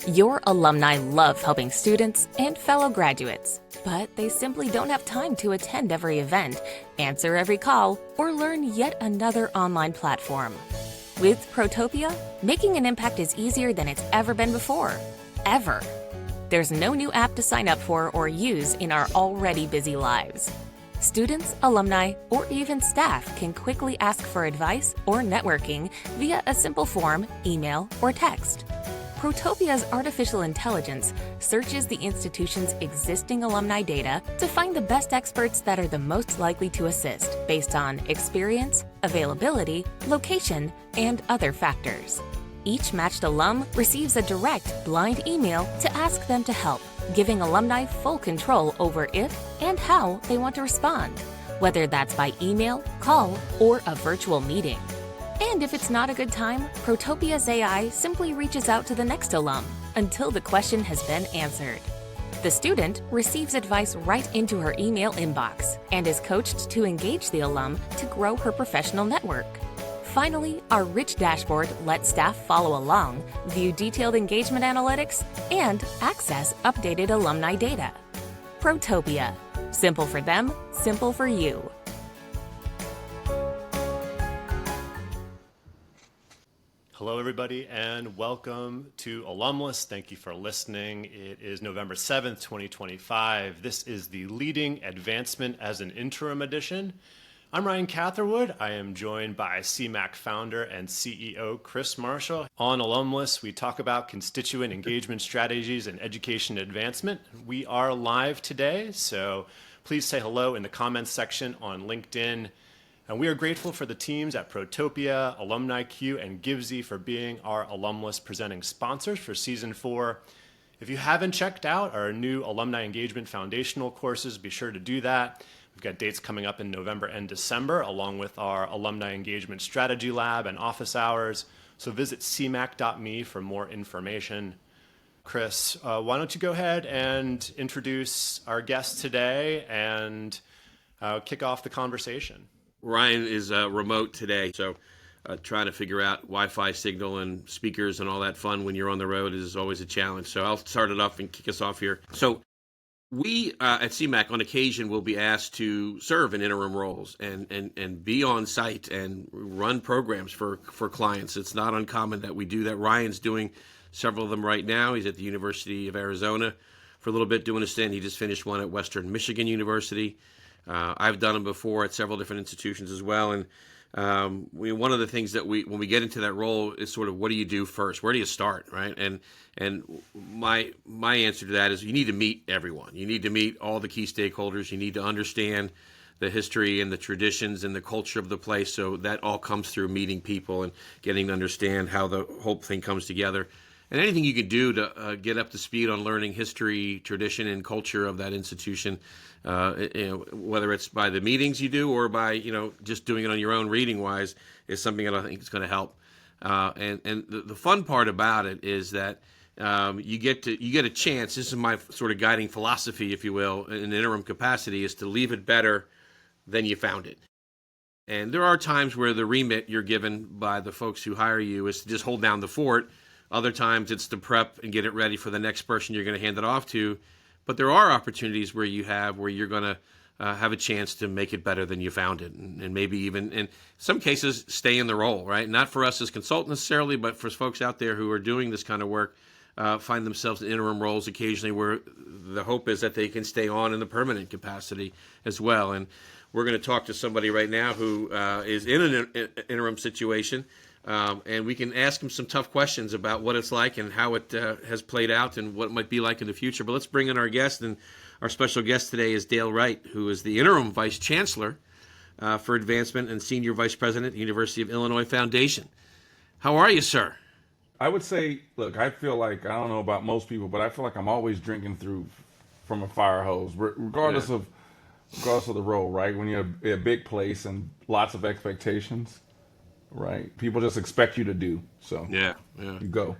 Your alumni love helping students and fellow graduates, but they simply don't have time to attend every event, answer every call, or learn yet another online platform. With Protopia, making an impact is easier than it's ever been before. Ever. There's no new app to sign up for or use in our already busy lives. Students, alumni, or even staff can quickly ask for advice or networking via a simple form, email, or text. Protopia's artificial intelligence searches the institution's existing alumni data to find the best experts that are the most likely to assist based on experience, availability, location, and other factors. Each matched alum receives a direct, blind email to ask them to help, giving alumni full control over if and how they want to respond, whether that's by email, call, or a virtual meeting. And if it's not a good time, Protopia's AI simply reaches out to the next alum until the question has been answered. The student receives advice right into her email inbox and is coached to engage the alum to grow her professional network. Finally, our rich dashboard lets staff follow along, view detailed engagement analytics, and access updated alumni data. Protopia. Simple for them, simple for you. Hello, everybody, and welcome to Alumless. Thank you for listening. It is November 7th, 2025. This is the Leading Advancement as an Interim edition. I'm Ryan Catherwood. I am joined by CMAC founder and CEO Chris Marshall. On Alumless, we talk about constituent engagement strategies and education advancement. We are live today, so please say hello in the comments section on LinkedIn. And we are grateful for the teams at Protopia, AlumniQ, and GiveZ for being our Alumless presenting sponsors for Season 4. If you haven't checked out our new Alumni Engagement Foundational courses, be sure to do that. We've got dates coming up in November and December, along with our Alumni Engagement Strategy Lab and office hours. So visit cmac.me for more information. Chris, why don't you go ahead and introduce our guest today and kick off the conversation? Ryan is remote today, so trying to figure out Wi-Fi signal and speakers and all that fun when you're on the road is always a challenge. So I'll start it off and kick us off here. So we at CMAC on occasion will be asked to serve in interim roles and be on site and run programs for clients. It's not uncommon that we do that. Ryan's doing several of them right now. He's at the University of Arizona for a little bit doing a stint. He just finished one at Western Michigan University. I've done them before at several different institutions as well. And one of the things that when we get into that role is sort of, what do you do first? Where do you start, right? And my answer to that is you need to meet everyone. You need to meet all the key stakeholders. You need to understand the history and the traditions and the culture of the place. So that all comes through meeting people and getting to understand how the whole thing comes together. And anything you can do to get up to speed on learning history, tradition, and culture of that institution, whether it's by the meetings you do or by just doing it on your own reading wise, is something that I think is going to help. And the fun part about it is that you get a chance. This is my sort of guiding philosophy, if you will, in an interim capacity, is to leave it better than you found it. And there are times where the remit you're given by the folks who hire you is to just hold down the fort. Other times it's to prep and get it ready for the next person you're going to hand it off to. But there are opportunities where you're going to have a chance to make it better than you found it. And maybe even, in some cases, stay in the role, right? Not for us as consultants necessarily, but for folks out there who are doing this kind of work, find themselves in interim roles occasionally where the hope is that they can stay on in the permanent capacity as well. And we're going to talk to somebody right now who is in an interim situation. And we can ask him some tough questions about what it's like and how it has played out and what it might be like in the future. But let's bring in our guest. And our special guest today is Dale Wright, who is the Interim Vice Chancellor for Advancement and Senior Vice President at the University of Illinois Foundation. How are you, sir? I would say, look, I feel like, I don't know about most people, but I feel like I'm always drinking from a fire hose, regardless of the role, right? When you're at a big place and lots of expectations. Right. People just expect you to do. So yeah. You go.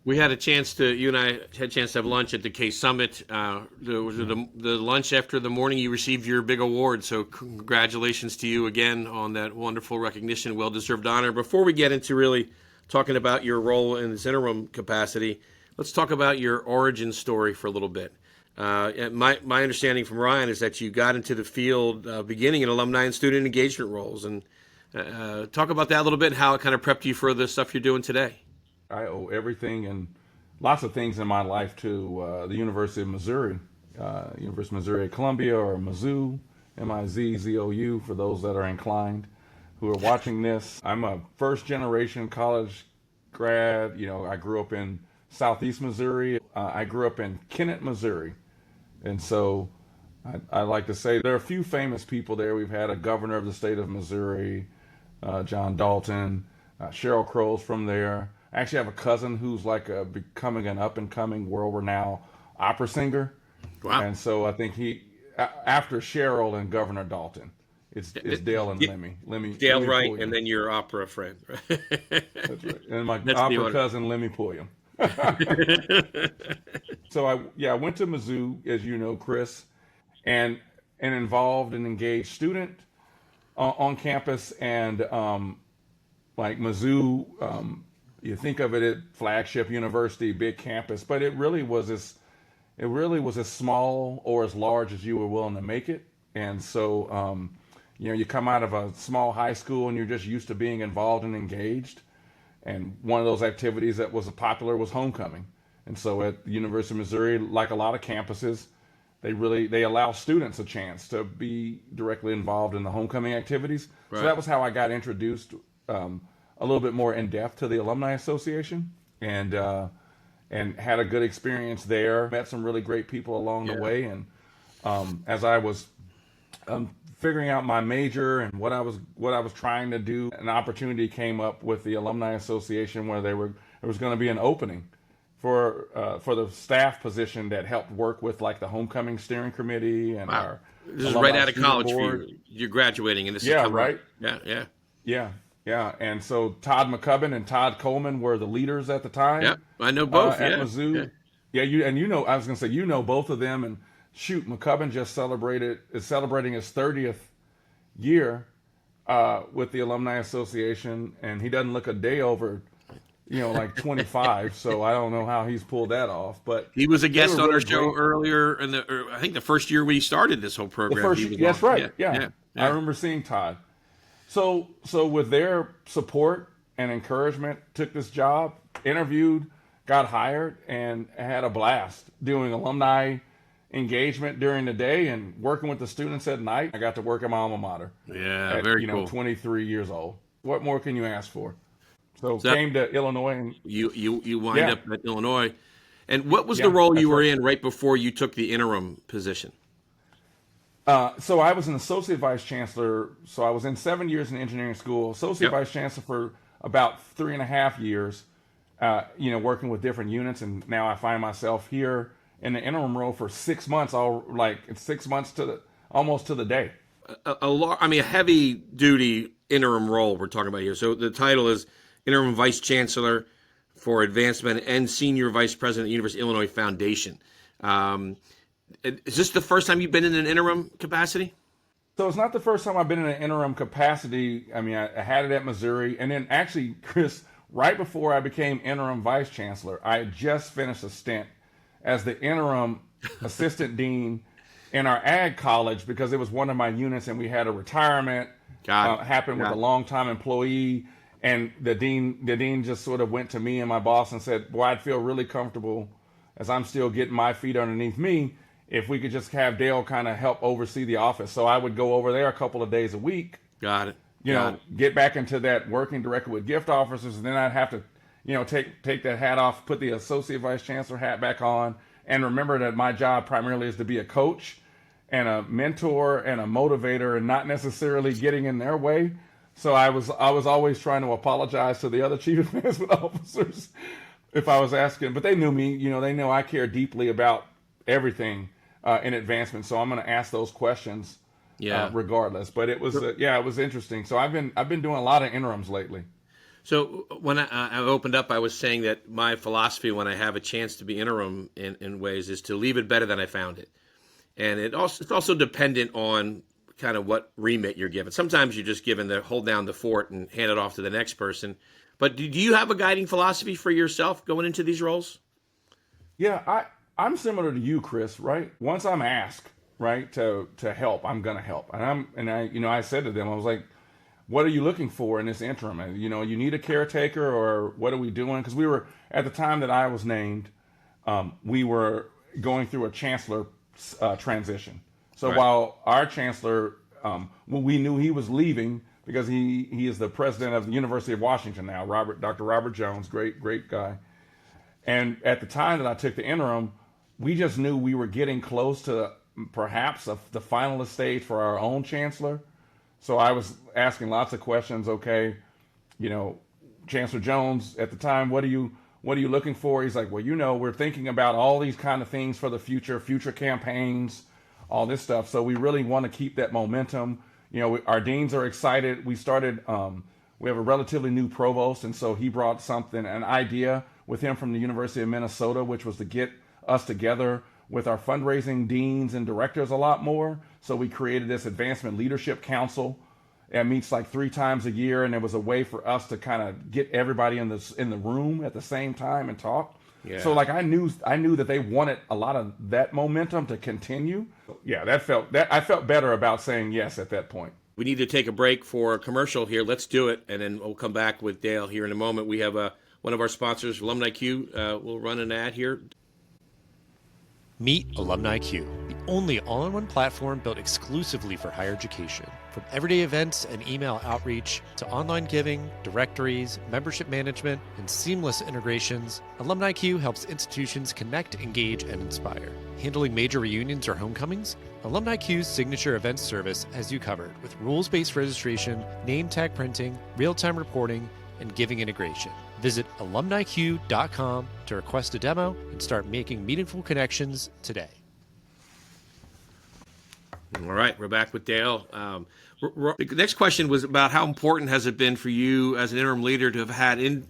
We had a chance you and I had a chance to have lunch at the K Summit. The lunch after the morning you received your big award. So congratulations to you again on that wonderful recognition, well-deserved honor. Before we get into really talking about your role in this interim capacity. Let's talk about your origin story for a little bit. My understanding from Ryan is that you got into the field beginning in alumni and student engagement roles. And talk about that a little bit, how it kind of prepped you for the stuff you're doing today. I owe everything and lots of things in my life to the University of Missouri, University of Missouri at Columbia, or Mizzou, M-I-Z-Z-O-U, for those that are inclined who are watching this. I'm a first-generation college grad. I grew up in Southeast Missouri. I grew up in Kennett, Missouri. And so I like to say there are a few famous people there. We've had a governor of the state of Missouri, John Dalton, Sheryl Crow's from there. I actually have a cousin who's like becoming an up-and-coming world-renowned opera singer. Wow. And so I think after Sheryl and Governor Dalton, it's Dale and Lemmy. Dale Lemmy Wright, Pulliam. and then your opera friend. That's right. And my That's opera cousin, Lemmy Pulliam. So I went to Mizzou, as you know, Chris, and involved and engaged student on campus, and like Mizzou, you think of it at flagship university, big campus, but it really was as small or as large as you were willing to make it. And so you come out of a small high school and you're just used to being involved and engaged. And one of those activities that was popular was homecoming. And so at the University of Missouri, like a lot of campuses, they allow students a chance to be directly involved in the homecoming activities. Right. So that was how I got introduced a little bit more in depth to the Alumni Association, and had a good experience there. Met some really great people along the way. And as I was figuring out my major and what I was trying to do, an opportunity came up with the Alumni Association where there was going to be an opening for the staff position that helped work with like the homecoming steering committee and our. This is right out of college for you. You're graduating, and this is coming right. Up. Yeah. And so Todd McCubbin and Todd Coleman were the leaders at the time. Yeah, I know both. At Mizzou. Yeah, I was going to say both of them. And shoot, McCubbin just is celebrating his 30th year with the Alumni Association, and he doesn't look a day over, like 25. So I don't know how he's pulled that off. But he was a guest on our show earlier, I think the first year we started this whole program. That's right. Yeah. I remember seeing Todd. So with their support and encouragement, took this job, interviewed, got hired, and had a blast doing alumni engagement during the day and working with the students at night. I got to work at my alma mater. Yeah, very cool. 23 years old. What more can you ask for? So came to Illinois. And you wind up at Illinois. And what was the role you were in right before you took the interim position? So I was an associate vice chancellor. So I was in 7 years in engineering school, associate vice chancellor for about 3.5 years, working with different units. And now I find myself here in the interim role for 6 months, it's 6 months almost to the day. A heavy duty interim role we're talking about here. So the title is Interim Vice Chancellor for Advancement and Senior Vice President of the University of Illinois Foundation. Is this the first time you've been in an interim capacity? So it's not the first time I've been in an interim capacity. I had it at Missouri. And then actually, Chris, right before I became interim vice chancellor, I had just finished a stint as the interim assistant dean in our ag college because it was one of my units and we had a retirement happen with a longtime employee. And the dean just sort of went to me and my boss and said, boy, I'd feel really comfortable as I'm still getting my feet underneath me if we could just have Dale kind of help oversee the office. So I would go over there a couple of days a week. Got it. Get back into that working directly with gift officers. And then I'd have to, take that hat off, put the associate vice chancellor hat back on, and remember that my job primarily is to be a coach and a mentor and a motivator and not necessarily getting in their way. So I was always trying to apologize to the other chief advancement officers if I was asking, but they knew me, they know I care deeply about everything in advancement. So I'm going to ask those questions regardless. But it was, it was interesting. So I've been doing a lot of interims lately. So when I opened up, I was saying that my philosophy when I have a chance to be interim in ways is to leave it better than I found it. And it's also dependent on kind of what remit you're given. Sometimes you're just given the hold down the fort and hand it off to the next person. But do you have a guiding philosophy for yourself going into these roles? Yeah, I'm similar to you, Chris, right? Once I'm asked, right, to help, I'm gonna help. I said to them, I was like, what are you looking for in this interim? And, you need a caretaker, or what are we doing? Because we were, at the time that I was named, we were going through a chancellor transition. So Right. while our chancellor, we knew he was leaving because he is the president of the University of Washington now, Dr. Robert Jones, great guy. And at the time that I took the interim, we just knew we were getting close to perhaps the finalist stage for our own chancellor. So I was asking lots of questions. Okay, Chancellor Jones at the time, what are you looking for? He's like, well, we're thinking about all these kind of things for the future campaigns, all this stuff. So we really want to keep that momentum. Our deans are excited. We started. We have a relatively new provost, and so he brought an idea with him from the University of Minnesota, which was to get us together with our fundraising deans and directors a lot more. So we created this Advancement Leadership Council. It meets like 3 times a year, and it was a way for us to kind of get everybody in the room at the same time and talk. Yeah. So like I knew that they wanted a lot of that momentum to continue. Yeah, I felt better about saying yes at that point. We need to take a break for a commercial here. Let's do it, and then we'll come back with Dale here in a moment. We have one of our sponsors, Alumni Q. We'll run an ad here. Meet Alumni Q, the only all-in-one platform built exclusively for higher education. From everyday events and email outreach to online giving, directories, membership management, and seamless integrations, Alumni Q helps institutions connect, engage, and inspire. Handling major reunions or homecomings? Alumni Q's signature events service has you covered with rules-based registration, name tag printing, real-time reporting, and giving integration. Visit alumniq.com to request a demo and start making meaningful connections today. All right, we're back with Dale. The next question was about how important has it been for you as an interim leader to have had internal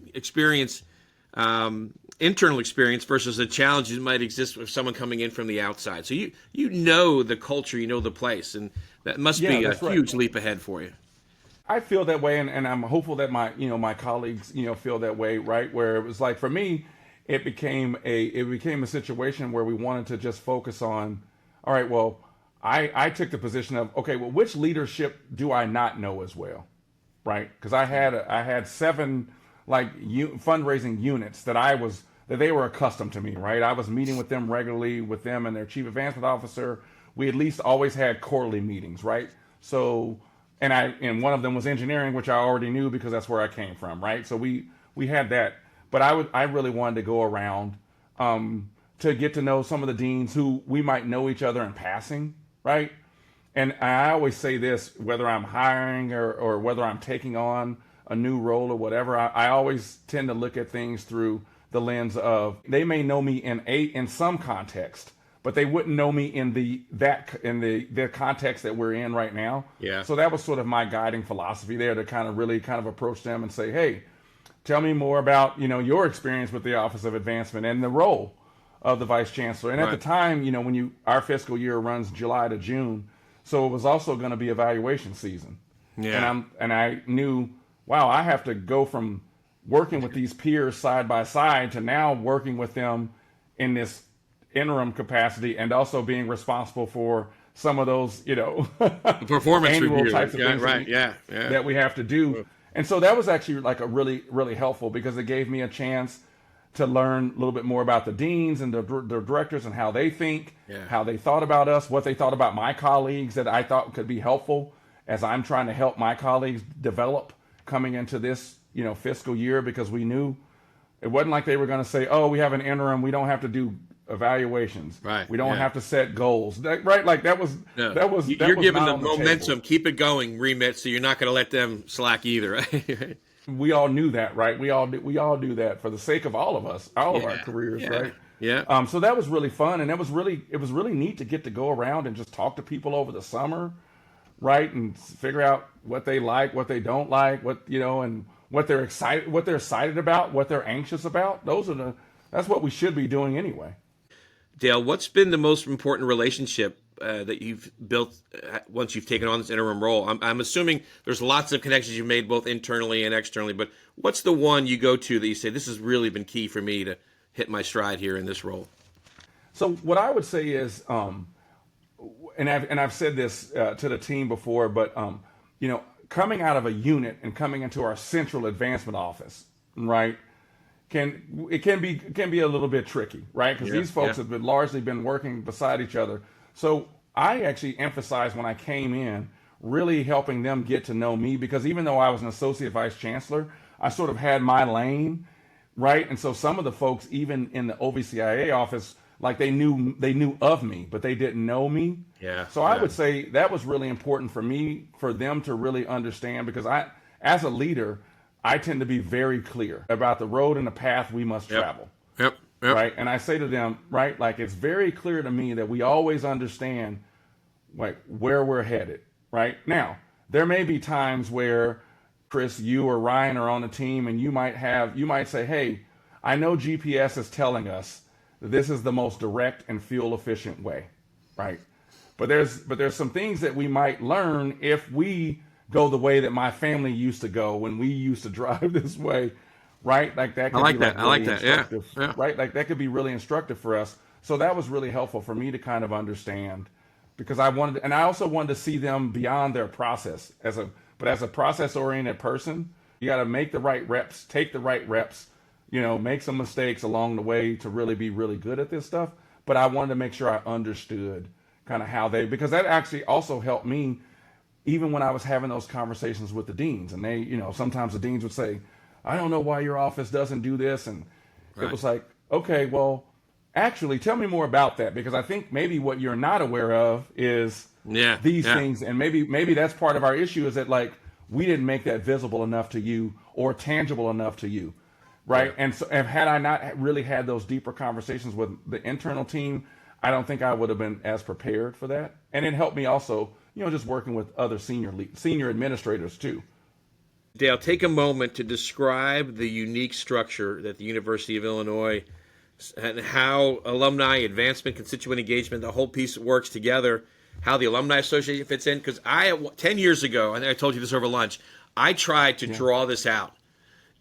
experience versus the challenges that might exist with someone coming in from the outside. So you know the culture, you know the place, and that must be a huge leap ahead for you. I feel that way, and I'm hopeful that my colleagues feel that way, right? Where it was like, for me, it became a situation where we wanted to just focus on, all right, well, I took the position of, okay, well, which leadership do I not know as well, right? Because I had 7 fundraising units that they were accustomed to me, right? I was meeting with them regularly, with them and their chief advancement officer. We at least always had quarterly meetings, right? So. And one of them was engineering, which I already knew because that's where I came from, right? So we had that, but I really wanted to go around to get to know some of the deans who we might know each other in passing, right? And I always say this, whether I'm hiring or whether I'm taking on a new role or whatever, I always tend to look at things through the lens of, they may know me in some context, but they wouldn't know me in the context that we're in right now. Yeah. So that was sort of my guiding philosophy there, to kind of approach them and say, hey, tell me more about your experience with the Office of Advancement and the role of the Vice Chancellor. And at the time, our fiscal year runs July to June, so it was also going to be evaluation season. Yeah. And I knew, wow, I have to go from working with these peers side by side to now working with them in this interim capacity, and also being responsible for some of those, performance annual review types of things that we have to do. And so that was actually like a really, really helpful, because it gave me a chance to learn a little bit more about the deans and the directors and how they think, how they thought about us, what they thought about my colleagues that I thought could be helpful as I'm trying to help my colleagues develop coming into this, fiscal year, because we knew it wasn't like they were going to say, oh, we have an interim, we don't have to do evaluations. Right. We don't have to set goals. Right. Like that was. You're giving the momentum. Keep it going, remit. So you're not going to let them slack either. Right? We all knew that, right? We all do that for the sake of all of us, all of our careers, right? Yeah. So that was really fun, and it was really neat to get to go around and just talk to people over the summer, right? And figure out what they like, what they don't like, and what they're excited about, what they're anxious about. That's what we should be doing anyway. Dale, what's been the most important relationship that you've built once you've taken on this interim role? I'm assuming there's lots of connections you've made both internally and externally, but what's the one you go to that you say, this has really been key for me to hit my stride here in this role? So what I would say is, and I've said this to the team before, but coming out of a unit and coming into our central advancement office, right, can be a little bit tricky, right? Because these folks have largely been working beside each other. So I actually emphasized when I came in, really helping them get to know me, because even though I was an associate vice chancellor, I sort of had my lane, right? And so some of the folks, even in the OVCIA office, like they knew of me, but they didn't know me. Yeah. So I would say that was really important for me, for them to really understand, because as a leader, I tend to be very clear about the road and the path we must travel. Yep. Right. And I say to them, right, like it's very clear to me that we always understand like where we're headed. Right now, there may be times where Chris, you or Ryan are on the team and you might say, hey, I know GPS is telling us this is the most direct and fuel efficient way, right? But there's some things that we might learn if we go the way that my family used to go when we used to drive this way, right? Like that could be really instructive, yeah. Right? Like that could be really instructive for us. So that was really helpful for me to kind of understand, because I also wanted to see them beyond their process as a process oriented person. You got to make the right reps, take the right reps, make some mistakes along the way to really be really good at this stuff. But I wanted to make sure I understood kind of because that actually also helped me even when I was having those conversations with the deans. And they, sometimes the deans would say, I don't know why your office doesn't do this. And it was like, okay, well, actually tell me more about that, because I think maybe what you're not aware of is these things. And maybe that's part of our issue, is that like, we didn't make that visible enough to you or tangible enough to you. Right. Yeah. And so had I not really had those deeper conversations with the internal team, I don't think I would have been as prepared for that. And it helped me also, just working with other senior administrators too. Dale, take a moment to describe the unique structure that the University of Illinois and how alumni advancement, constituent engagement, the whole piece works together, how the Alumni Association fits in. Because 10 years ago, I think I told you this over lunch, I tried to draw this out.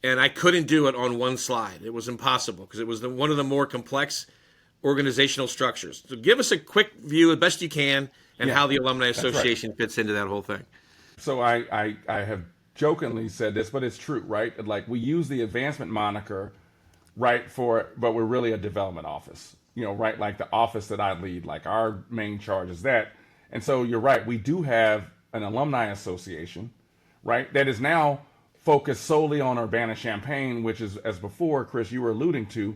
And I couldn't do it on one slide. It was impossible because it was one of the more complex organizational structures. So give us a quick view, as best you can, and how the Alumni Association fits into that whole thing. So I have jokingly said this, but it's true, right? Like we use the advancement moniker, right, but we're really a development office, right? Like the office that I lead, like our main charge is that. And so you're right. We do have an Alumni Association, right, that is now focused solely on Urbana-Champaign, which is, as before, Chris, you were alluding to,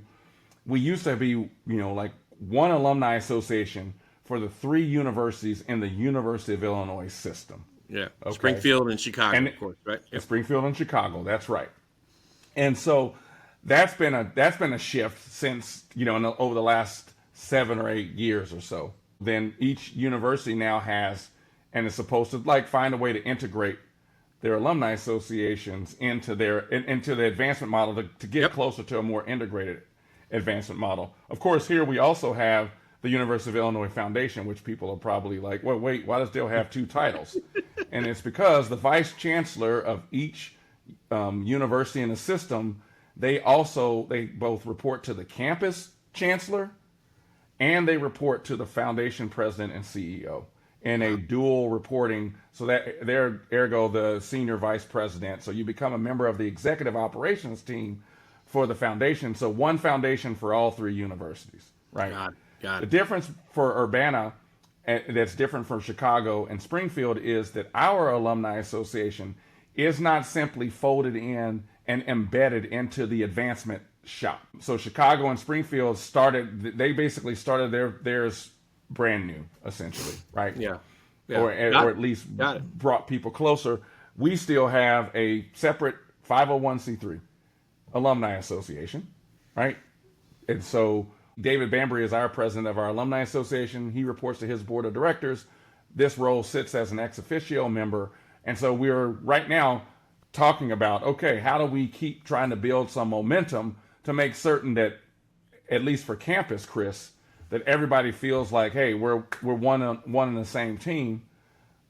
we used to be, like one alumni association for the 3 universities in the University of Illinois system. Yeah, okay. Springfield and Chicago, of course, right? Yep. Springfield and Chicago, that's right. And so that's been a shift since, over the last 7 or 8 years or so. Then each university now has, and is supposed to like find a way to integrate their alumni associations into the advancement model to get closer to a more integrated advancement model. Of course, here we also have the University of Illinois Foundation, which people are probably like, well, wait, why does Dale have 2 titles? And it's because the vice chancellor of each university in the system, they both report to the campus chancellor and they report to the foundation president and CEO. In a dual reporting, so that they're ergo the senior vice president. So you become a member of the executive operations team for the foundation. So one foundation for all 3 universities, right? Got it. The difference for Urbana, that's different from Chicago and Springfield, is that our alumni association is not simply folded in and embedded into the advancement shop. So Chicago and Springfield basically started theirs brand new, essentially, right? Yeah. Or at least brought people closer. We still have a separate 501c3 alumni association, right? And so David Bambry is our president of our alumni association. He reports to his board of directors. This role sits as an ex officio member. And so we're right now talking about, okay, how do we keep trying to build some momentum to make certain that, at least for campus, Chris, that everybody feels like, hey, we're one in the same team.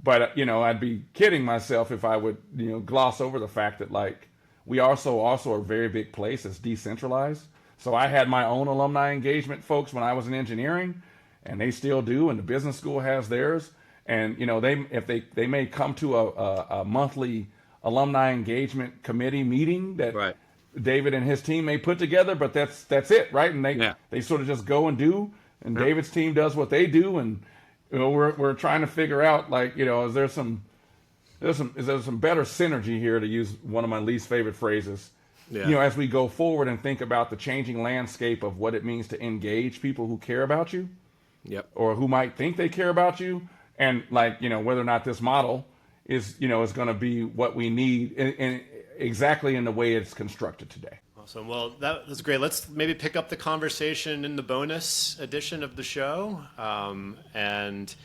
But I'd be kidding myself if I would gloss over the fact that like we also a very big place that's decentralized. So I had my own alumni engagement folks when I was in engineering, and they still do, and the business school has theirs. And they may come to a monthly alumni engagement committee meeting that Right. David and his team may put together, but that's it, right? And they sort of just go and do, and David's team does what they do, and we're trying to figure out like is there some better synergy here, to use one of my least favorite phrases. As we go forward and think about the changing landscape of what it means to engage people who care about you, or who might think they care about you, and like whether or not this model is going to be what we need in exactly in the way it's constructed today. Awesome. Well, that was great. Let's maybe pick up the conversation in the bonus edition of the show. And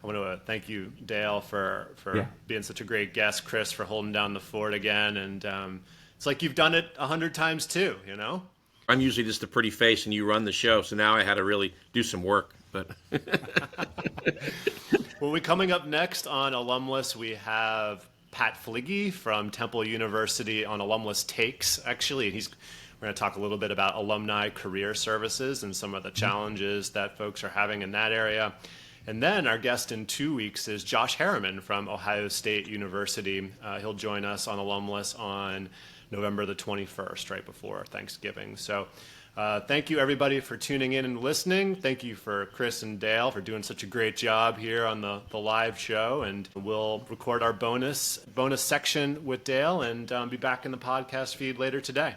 I want to thank you, Dale, for being such a great guest, Chris, for holding down the fort again. And it's like you've done it 100 times too, I'm usually just a pretty face and you run the show, so now I had to really do some work. But Well, coming up next on Alumless, we have Pat Fligge from Temple University on Alumless Takes, actually. And we're going to talk a little bit about alumni career services and some of the challenges that folks are having in that area. And then our guest in 2 weeks is Josh Harriman from Ohio State University. He'll join us on Alumless on November the 21st, right before Thanksgiving. So thank you, everybody, for tuning in and listening. Thank you for Chris and Dale for doing such a great job here on the live show. And we'll record our bonus section with Dale and be back in the podcast feed later today.